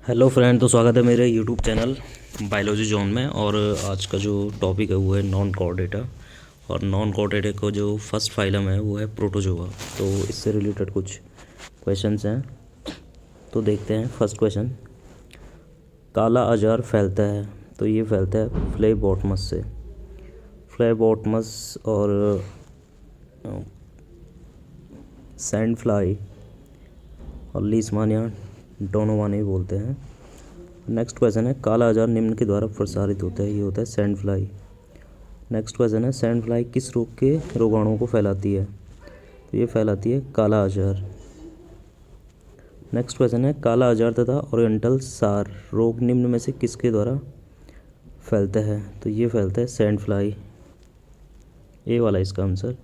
Hello friend, तो स्वागत है मेरे यूट्यूब चैनल बायोलॉजी जोन में। और आज का जो टॉपिक है वो है नॉन कॉर्डेटा। और नॉन कॉर्डेटा का जो फर्स्ट फाइलम है वो है प्रोटोजोआ। तो इससे रिलेटेड कुछ क्वेश्चंस हैं, तो देखते हैं। फर्स्ट क्वेश्चन, काला अजार फैलता है, तो ये फैलता है फ्लेबोटमस से। फ्लेबोटमस और सैंड फ्लाई और लीशमानिया डोनोवानी बोलते हैं। नेक्स्ट क्वेश्चन है, काला अजार निम्न के द्वारा प्रसारित होता है, ये होता है सैंड फ्लाई। नेक्स्ट क्वेश्चन है, सैंड फ्लाई किस रोग के रोगाणुओं को फैलाती है, तो ये फैलाती है काला अजार। नेक्स्ट क्वेश्चन है, काला अजार तथा ओरिएंटल सार रोग निम्न में से किसके द्वारा फैलता है, तो ये फैलता है सैंड फ्लाई। ए वाला इसका आंसर।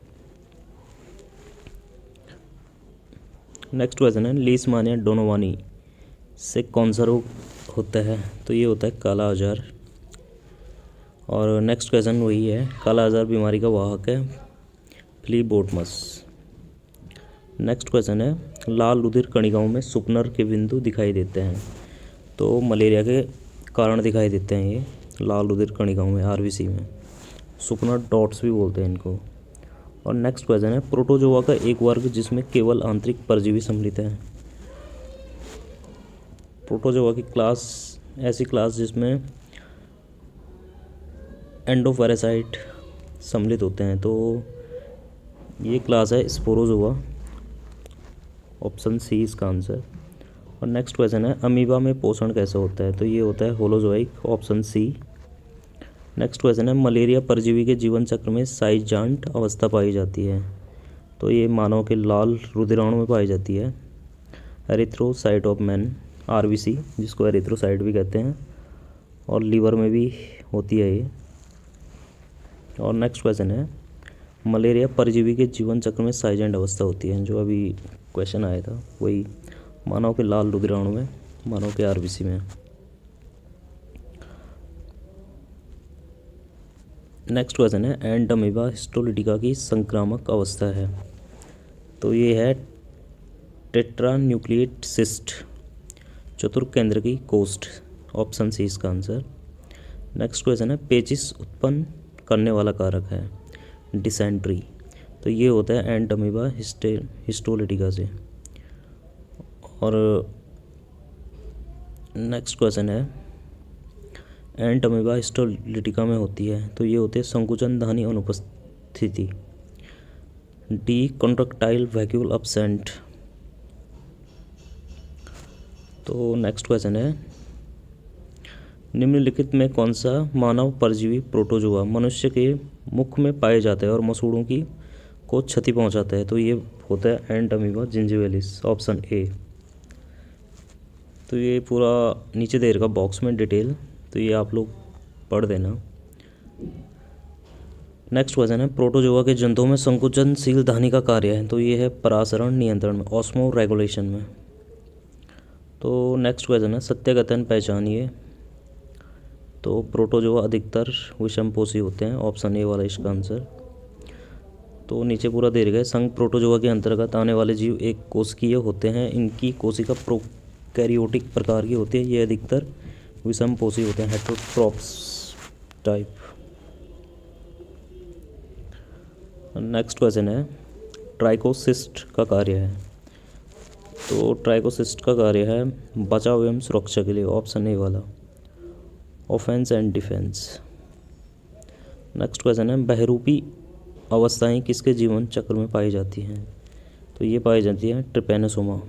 नेक्स्ट क्वेश्चन है, लीशमानिया डोनोवानी से कौन सा रोग होता है, तो ये होता है काला अजार। और नेक्स्ट क्वेश्चन वही है, काला अजार बीमारी का वाहक है फ्लीबोटमस। नेक्स्ट क्वेश्चन है, लाल रुधिर कणिकाओं में सुपनर के बिंदु दिखाई देते हैं, तो मलेरिया के कारण दिखाई देते हैं ये लाल रुधिर कणिकाओं में, आरबीसी में। सुपनर डॉट्स भी बोलते हैं इनको। और नेक्स्ट क्वेश्चन है, प्रोटोजोआ का एक वर्ग जिसमें केवल आंतरिक परजीवी सम्मिलित है। प्रोटोजोआ की क्लास ऐसी क्लास जिसमें एंडोपैरासाइट सम्मिलित होते हैं, तो ये क्लास है स्पोरोजोआ। ऑप्शन सी इसका आंसर। और नेक्स्ट क्वेश्चन है, अमीबा में पोषण कैसे होता है, तो ये होता है holozoic. Option C. Next question है, मलेरिया परजीवी के जीवन चक्र में साइजांट अवस्था पाई जाती है, तो ये मानव के लाल रुधिराणु में पाई जाती है, एरिथ्रोसाइट ऑफ मैन, आरबीसी, जिसको एरिथ्रोसाइट भी कहते हैं। और लीवर में भी होती है ये। और नेक्स्ट क्वेश्चन है, मलेरिया परजीवी के जीवन चक्र में साइलेंट अवस्था होती है, जो अभी क्वेश्चन आया था वही, मानव के लाल रुधिराणु में, मानव के आरबीसी में। नेक्स्ट क्वेश्चन है, एंड अमीबा हिस्टोलिटिका की संक्रामक अवस्था है, तो ये है टेट्रा न्यूक्लिएट सिस्ट, चतुर्थ केंद्र की कोस्ट। ऑप्शन सी इसका आंसर। नेक्स्ट क्वेश्चन है, पेचिस उत्पन्न करने वाला कारक है डिसेंट्री, तो ये होता है एंट अमीबा हिस्टोलिटिका से। और नेक्स्ट क्वेश्चन है, एंट अमीबा हिस्टोलिटिका में होती है, तो ये होते हैं संकुचन धानी अनुपस्थिति, डी कॉन्ट्रैक्टाइल वैक्यूल अब्सेंट। तो नेक्स्ट क्वेश्चन है, निम्नलिखित में कौन सा मानव परजीवी प्रोटोजोआ मनुष्य के मुख में पाए जाते हैं और मसूड़ों की को क्षति पहुंचाता है, तो ये होता है एंट अमीबा जिंजिविलिस। Option A. तो ये पूरा नीचे दे रखा बॉक्स में डिटेल, तो ये आप लोग पढ़ देना। नेक्स्ट क्वेश्चन है, प्रोटोजोआ के जंतुओं में संकुचनशील धानी का कार्य है, तो ये है परासरण नियंत्रण में, ऑस्मो रेगुलेशन में। तो नेक्स्ट क्वेश्चन है, सत्य कथन पहचानिए, तो प्रोटोजोआ अधिकतर विषमपोषी होते हैं। ऑप्शन ए वाला इसका आंसर। तो नीचे पूरा दे रखा है, संघ प्रोटोजोआ के अंतर्गत आने वाले जीव एक कोशिकीय होते हैं, इनकी कोशिका प्रोकैरियोटिक प्रकार की होती है, ये अधिकतर विषमपोषी होते हैं, हेटेरोट्रॉप्स टाइप। नेक्स्ट क्वेश्चन है, ट्राइकोसिस्ट का कार्य है, तो ट्राइकोसिस्ट का कार्य है बचाव एवं सुरक्षा के लिए। ऑप्शन ए वाला, offence and defence. Next question है, बहरूपी अवस्थाएं किसके जीवन चक्र में पाई जाती हैं, तो ये पाई जाती है ट्रिपेनोसोमा,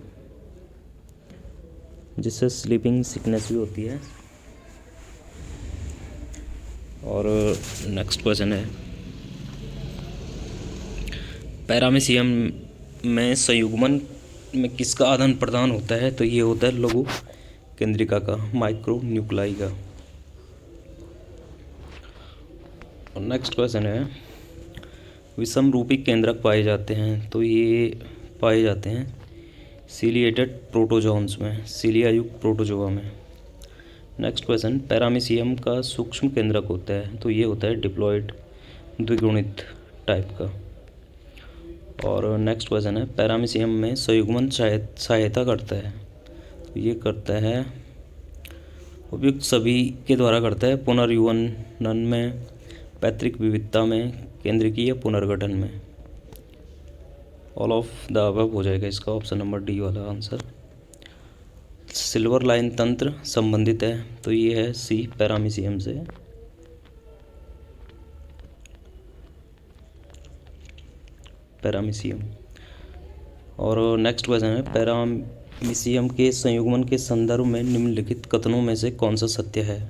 जिससे स्लीपिंग सिकनेस भी होती है। और नेक्स्ट क्वेश्चन है, पैरामीशियम में संयुग्मन में किसका आदान प्रदान होता है, तो ये होता है लघु केंद्रिका का, माइक्रो न्यूक्लाई का। और नेक्स्ट क्वेश्चन है, विषम रूपी केंद्रक पाए जाते हैं, तो ये पाए जाते हैं सीलिएटेड प्रोटोजोन्स में, सीलिया युक्त प्रोटोजोआ में। नेक्स्ट क्वेश्चन, पैरामीशियम का सूक्ष्म केंद्रक होता है, तो ये होता है डिप्लॉयड द्विगुणित टाइप का। और नेक्स्ट क्वेश्चन है, पैरामीशियम में संयुग्मन सहायता करता है, तो ये करता है उपयुक्त सभी के द्वारा करता है, पुनर्युवनन में, पैतृक विविधता में, केंद्रीय पुनर्गठन में। ऑल ऑफ द अबव हो जाएगा इसका ऑप्शन नंबर डी वाला आंसर। सिल्वर लाइन तंत्र संबंधित है तो ये है सी, पैरामीशियम से। पैरामीशियम। और नेक्स्ट क्वेश्चन है, पैरामीशियम के संयुग्मन के संदर्भ में निम्नलिखित कथनों में से कौन सा सत्य है?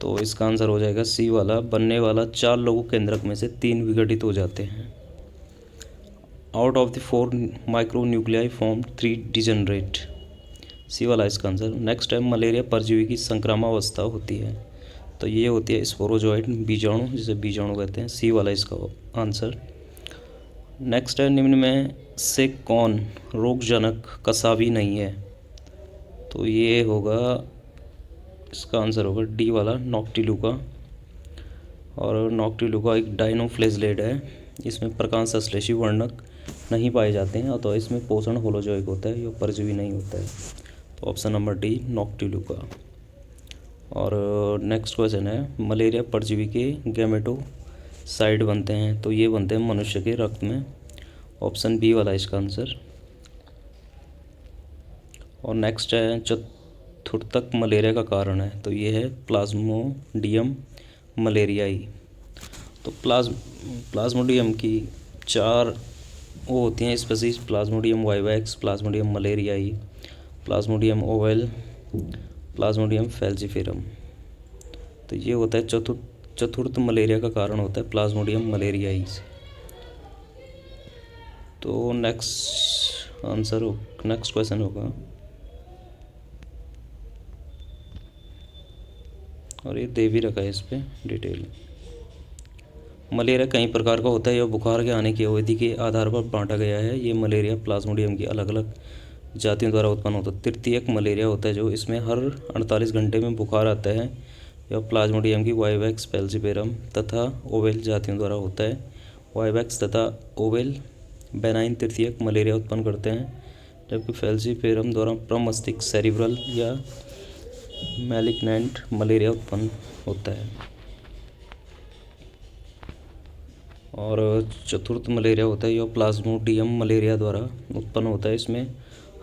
तो इसका आंसर हो जाएगा सी वाला, बनने वाला 4 लघु केंद्रक में से 3 विघटित हो जाते हैं। Out of the 4 micronuclei form 3 degenerate, C वाला इसका आंसर। नेक्स्ट है, मलेरिया परजीवी की संक्रामक होती है तो ये होती है स्पोरोजोइट, बीजाणु, जिसे बीजाणु कहते हैं, सी वाला इसका आंसर। नेक्स्ट है, निम्न में से कौन रोगजनक कसाबी नहीं है? तो ये होगा, इसका आंसर होगा डी वाला, नॉक्टिलुका। और नॉक्टिलुका एक डाइनोफ्लेजलेट है, इसमें प्रकाश संश्लेषी वर्णक नहीं पाए जाते हैं, तो इसमें पोषण होलोजोइक होता है, ये परजीवी नहीं होता है। तो ऑप्शन नंबर डी, नॉक्टिलुका। और नेक्स्ट क्वेश्चन है, मलेरिया परजीवी के गैमेटोसाइड बनते हैं तो ये बनते हैं मनुष्य के रक्त में, ऑप्शन बी वाला इसका आंसर। और नेक्स्ट है, चतुर्थक मलेरिया का कारण है तो ये है प्लाज्मोडियम मलेरियाई। तो प्लाज्मोडियम की 4 वो होती हैं species, Plasmodium vivax, Plasmodium malariae, Plasmodium ovale, Plasmodium falciparum. तो ये होता है चतुर्थ मलेरिया का कारण होता है प्लाज्मोडियम मलेरियाई। तो नेक्स्ट क्वेश्चन होगा, और ये दे भी रखा है इस पर डिटेल। मलेरिया कई प्रकार का होता है, यह बुखार के आने की अवधि के आधार पर बांटा गया है। ये मलेरिया प्लाज्मोडियम की अलग अलग जातियों द्वारा उत्पन्न होता है। तृतीयक मलेरिया होता है जो इसमें हर 48 घंटे में बुखार आता है, यह प्लाज्मोडियम की वाइवैक्स, फैल्सीफेरम तथा ओवेल जातियों द्वारा होता है। वाइवैक्स तथा ओवेल बेनाइन तृतीयक मलेरिया उत्पन्न करते हैं, जबकि फैल्सीफेरम द्वारा प्रमस्तिष्क, सेरिब्रल या मैलिग्नेंट मलेरिया उत्पन्न होता है। और चतुर्थ मलेरिया होता है, यह प्लाज्मोडियम मलेरिया द्वारा उत्पन्न होता है, इसमें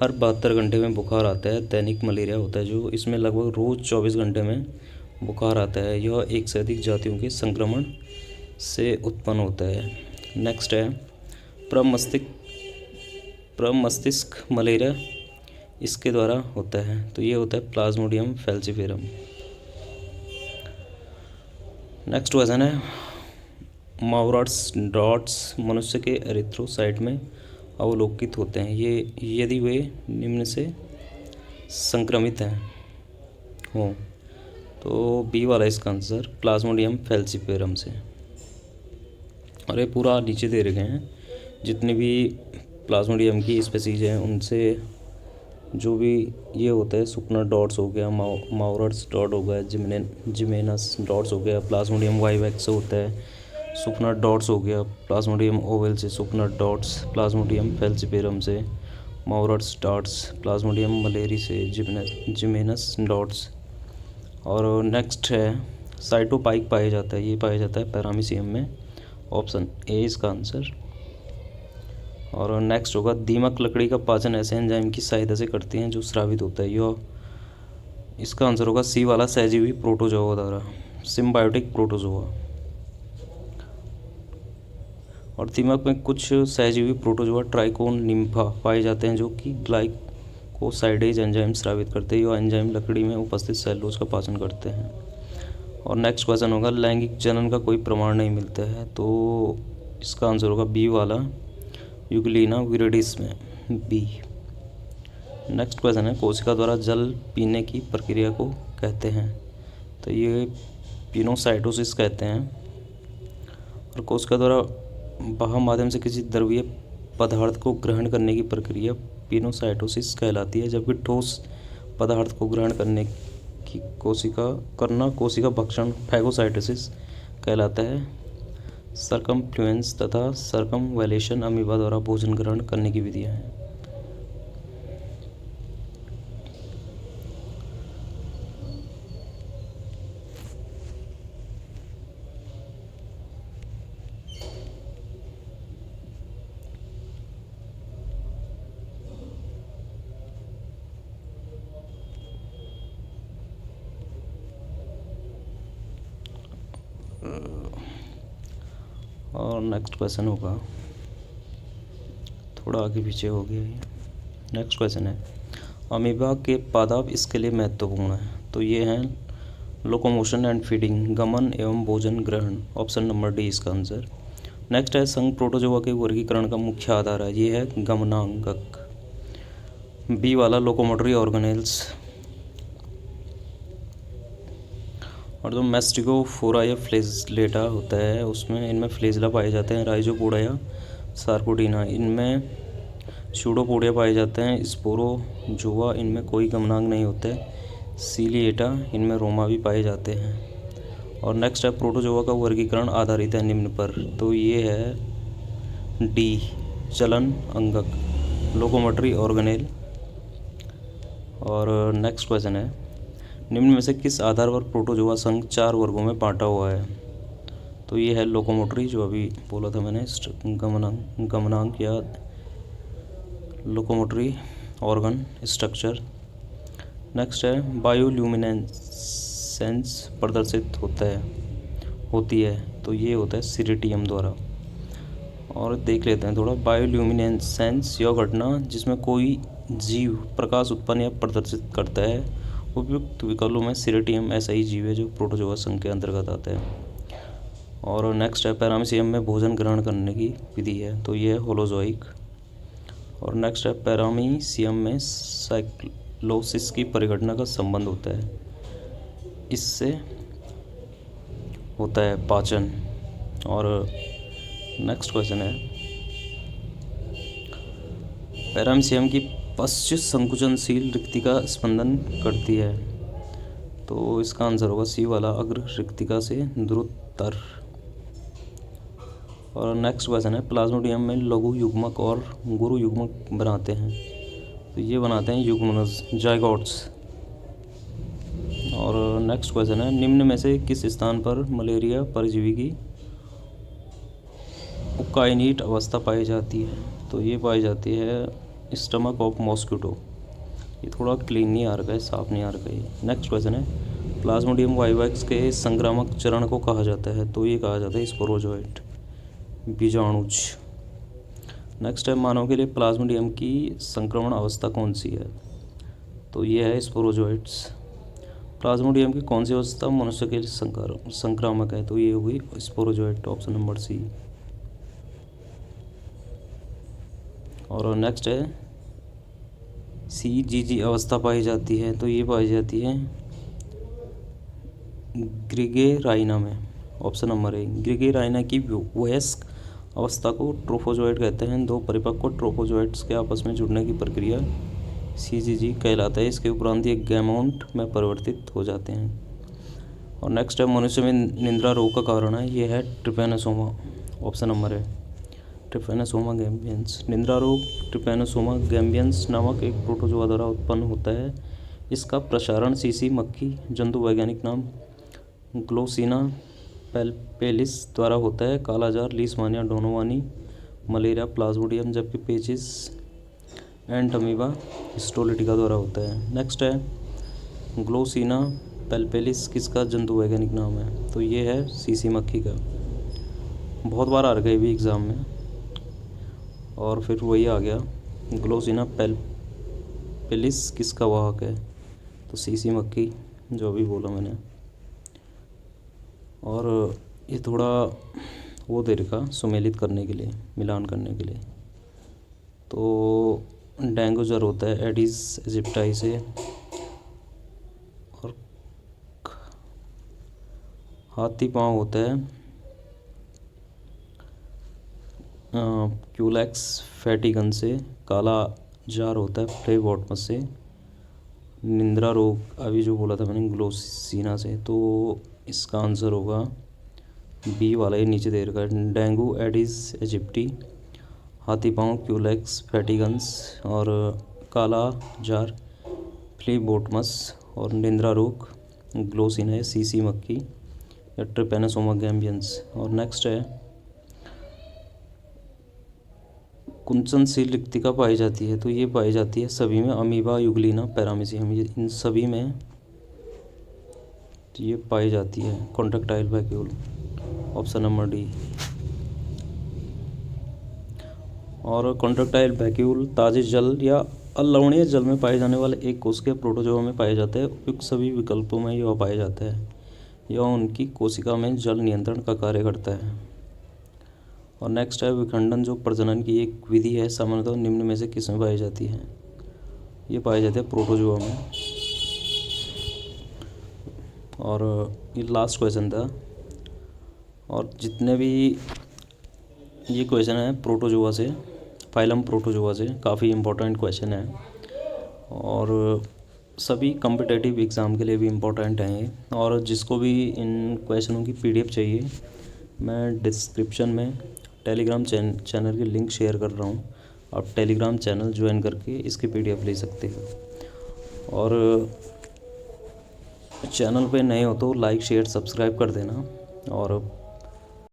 हर 72 घंटे में बुखार आता है। दैनिक मलेरिया होता है जो इसमें लगभग रोज़ 24 घंटे में बुखार आता है, यह एक से अधिक जातियों के संक्रमण से उत्पन्न होता है। नेक्स्ट है, प्रमस्तिष्क मलेरिया इसके द्वारा होता है तो ये होता है प्लाज्मोडियम फैल्सीफेरम। नेक्स्ट क्वेश्चन है, माउराट्स डॉट्स मनुष्य के एरिथ्रोसाइट में अवलोकित होते हैं ये यदि वे निम्न से संक्रमित हैं हो, तो बी वाला इसका आंसर, प्लाज्मोडियम फैल्सीफेरम से। और ये पूरा नीचे दे रखे हैं जितने भी प्लाज्मोडियम की स्पीसीज हैं उनसे जो भी ये होता है, सुकना डॉट्स हो गया, माउराट्स डॉट हो गया, जिमेनस डॉट्स हो गया, प्लाज्मोडियम वाइवैक्स से होता है, सुकना डॉट्स हो गया, प्लाज्मोडियम ओवेल से सुकना डॉट्स, प्लाज्मोडियम फैल्सीफेरम से माउराट्स डॉट्स, प्लाज्मोडियम मलेरी से जिमेनस डॉट्स। और नेक्स्ट है, साइटोपाइक पाया जाता है, ये पाया जाता है पैरामीशियम में, ऑप्शन ए इसका आंसर। और नेक्स्ट होगा, दीमक लकड़ी का पाचन ऐसे एंजाइम की सहायता से करते हैं जो स्रावित होता है, यह इसका आंसर होगा सी वाला, सहजीवी प्रोटोजोआ द्वारा, सिम्बायोटिक प्रोटोजोआ। और दीमक में कुछ सहजीवी प्रोटोजोआ ट्राइकोन निम्फा पाए जाते हैं जो कि ग्लाइकोसाइडेज एंजाइम स्रावित करते हैं, यह एंजाइम लकड़ी में उपस्थित सेलुलोज का पाचन करते हैं। और नेक्स्ट क्वेश्चन होगा, लैंगिक जनन का कोई प्रमाण नहीं मिलता है तो इसका आंसर होगा बी वाला, यूग्लिना विरिडिस में, बी। नेक्स्ट क्वेश्चन है, कोशिका द्वारा जल पीने की प्रक्रिया को कहते हैं तो ये पिनोसाइटोसिस कहते हैं। और कोशिका द्वारा बाह्य माध्यम से किसी द्रवीय पदार्थ को ग्रहण करने की प्रक्रिया पिनोसाइटोसिस कहलाती है, जबकि ठोस पदार्थ को ग्रहण करने की कोशिका भक्षण फैगोसाइटोसिस कहलाता है। सर्कमफ्लुएंस तथा सर्कमवैलेशन अमीबा द्वारा भोजन ग्रहण करने की विधियाँ हैं। और नेक्स्ट क्वेश्चन होगा, थोड़ा आगे पीछे हो गया ये। नेक्स्ट क्वेश्चन है, अमीबा के पादप इसके लिए महत्वपूर्ण है। तो ये हैं लोकोमोशन एंड फीडिंग, गमन एवं भोजन ग्रहण। ऑप्शन नंबर डी इसका आंसर। नेक्स्ट है, संघ प्रोटोजोआ के वर्गीकरण का मुख्य आधार है। ये है गमनांगक। बी वाला लोकोमोटरी ऑर्गेनेल्स। और जो मैस्टिकोफोरा या फ्लेजलेटा होता है उसमें इनमें फ्लेजला पाए जाते हैं, राइजोपोडा या सार्कोडीना इनमें स्यूडोपोडिया पाए जाते हैं, स्पोरोजोआ इनमें कोई गमनांग नहीं होते, सीलिएटा इनमें रोमा भी पाए जाते हैं। और नेक्स्ट है, प्रोटोजोआ का वर्गीकरण आधारित है निम्न पर। तो ये है डी, चलन अंगक, लोकोमोटरी ऑर्गेनेल। और नेक्स्ट क्वेश्चन है, निम्न में से किस आधार पर प्रोटोजोआ संघ 4 वर्गों में बांटा हुआ है। तो ये है लोकोमोटरी, जो अभी बोला था मैंने, गमनांक या लोकोमोटरी ऑर्गन स्ट्रक्चर। नेक्स्ट है, बायोल्यूमिनेसेंस प्रदर्शित होती है। तो ये होता है सीरेटियम द्वारा। और देख लेते हैं थोड़ा, बायोल्यूमिनेसेंस यह घटना जिसमें कोई जीव प्रकाश उत्पन्न या प्रदर्शित करता है। उपयुक्त विकल्पों में सीरेटियम ऐसा ही जीव है जो प्रोटोजोआ संघ के अंतर्गत आता है। और नेक्स्ट है, पैरामीशियम में भोजन ग्रहण करने की विधि है। तो ये है होलोजोइक। और नेक्स्ट है, पैरामीशियम में साइक्लोसिस की परिघटना का संबंध होता है, इससे होता है पाचन। और नेक्स्ट क्वेश्चन है, पैरामीशियम की पश्च संकुचनशील रिक्तिका स्पंदन करती है। तो इसका आंसर होगा सी वाला, अग्र रिक्तिका से ध्रुवतर। और नेक्स्ट क्वेश्चन है, प्लाज्मोडियम में लघु युग्मक और गुरु युग्मक बनाते हैं। तो ये बनाते हैं युग्मनज, जाइगोट्स। और नेक्स्ट क्वेश्चन है, निम्न में से किस स्थान पर मलेरिया परजीवी की उकाइनीट अवस्था पाई जाती है। तो ये पाई जाती है स्टमक ऑफ मॉस्किटो। ये थोड़ा क्लीन नहीं आ रखा है, साफ नहीं आ रखा है। नेक्स्ट क्वेश्चन है, प्लाज्मोडियम वाइवाक्स के संक्रामक चरण को कहा जाता है। तो ये कहा जाता है स्पोरोजोइट, बीजाणुज। नेक्स्ट है, मानव के लिए प्लाज्मोडियम की संक्रमण अवस्था कौन सी है। तो ये है स्पोरोजोइट्स। प्लाज्मोडियम की कौन सी अवस्था मनुष्य के लिए संक्रामक है। तो ये हुई स्पोरोजोइट, ऑप्शन नंबर सी। और नेक्स्ट है, CGG अवस्था पाई जाती है। तो ये पाई जाती है ग्रिगेराइना में, ऑप्शन नंबर ए। ग्रिगेराइना की वयस्क अवस्था को ट्रोफोजोइट कहते हैं। 2 परिपक्व ट्रोफोजोइट्स के आपस में जुड़ने की प्रक्रिया CGG कहलाता है। इसके उपरांत ये गैमोन्ट में परिवर्तित हो जाते हैं। और नेक्स्ट है, मनुष्य में निद्रा रोग का कारण है। ये है ट्रिपैनोसोमा, ऑप्शन नंबर है ट्रिपैनोसोमा गैम्बियंस। निद्रा रोग ट्रिपैनोसोमा गैम्बियंस नामक एक प्रोटोजोआ द्वारा उत्पन्न होता है। इसका प्रसारण सीसी मक्खी, जंतु वैज्ञानिक नाम ग्लोसिना पैल्पेलिस द्वारा होता है। कालाजार, लीशमानिया, डोनोवानी, मलेरिया, प्लाज्मोडियम, जबकि पेचिस एंड अमीबा हिस्टोलिटिका द्वारा होता है। नेक्स्ट है, ग्लोसिना पैल्पेलिस किसका जंतु वैज्ञानिक नाम है। तो ये है सीसी मक्खी का। बहुत बार आ गए भी एग्ज़ाम में, और फिर वही आ गया, ग्लोसिना पैल्पेलिस किसका वाहक है। तो सीसी मक्खी, जो भी बोला मैंने। और ये थोड़ा वो दे रखा सुमेलित करने के लिए, मिलान करने के लिए। तो डेंगू ज्वर होता है एडिस एजिप्टाई से। और हाथी पाँव होता है क्यूलैक्स फैटिगन से। काला जार होता है फ्लेबॉटमस से। निंद्रा रोग अभी जो बोला था मैंने ग्लोसिना से। तो इसका आंसर होगा बी वाला, ये नीचे दे रखा है, डेंगू एडिस एजिप्टी, हाथी पाँव क्यूलैक्स फैटिगन्स, और काला जार फ्लेबॉटमस, और निंद्रा रोग ग्लोसिना है सीसी मक्खी या ट्रिपैनोसोमा गैम्बियंस। और नेक्स्ट है, कुंचनशील रिक्तिका पाई जाती है। तो ये पाई जाती है सभी में, अमीबा, यूग्लिना, पैरामीशियम, ये इन सभी में ये पाई जाती है। Contractile vacuole, option number D. और कॉन्ट्रेक्टाइल वैक्यूल ताज़े जल या अलवणीय जल में पाए जाने वाले एक कोशिकीय प्रोटोजोआ में पाए जाते हैं। उपयुक्त सभी विकल्पों में यह पाए जाते हैं। यह उनकी कोशिका में जल नियंत्रण का कार्य करता है। और नेक्स्ट है विखंडन, जो प्रजनन की एक विधि है, सामान्यतः निम्न में से किस में पाई जाती है? ये पाए जाते हैं प्रोटोजोआ में। और ये लास्ट क्वेश्चन था। और जितने भी ये क्वेश्चन है प्रोटोजोआ से, फाइलम प्रोटोजोआ से, काफ़ी इम्पोर्टेंट क्वेश्चन है और सभी कम्पिटेटिव एग्ज़ाम के लिए भी इम्पोर्टेंट हैं ये। और जिसको भी इन क्वेश्चनों की PDF चाहिए, मैं डिस्क्रिप्शन में टेलीग्राम चैनल की लिंक शेयर कर रहा हूँ। आप टेलीग्राम चैनल ज्वाइन करके इसकी PDF ले सकते हो। और चैनल पे नए हो तो लाइक शेयर सब्सक्राइब कर देना और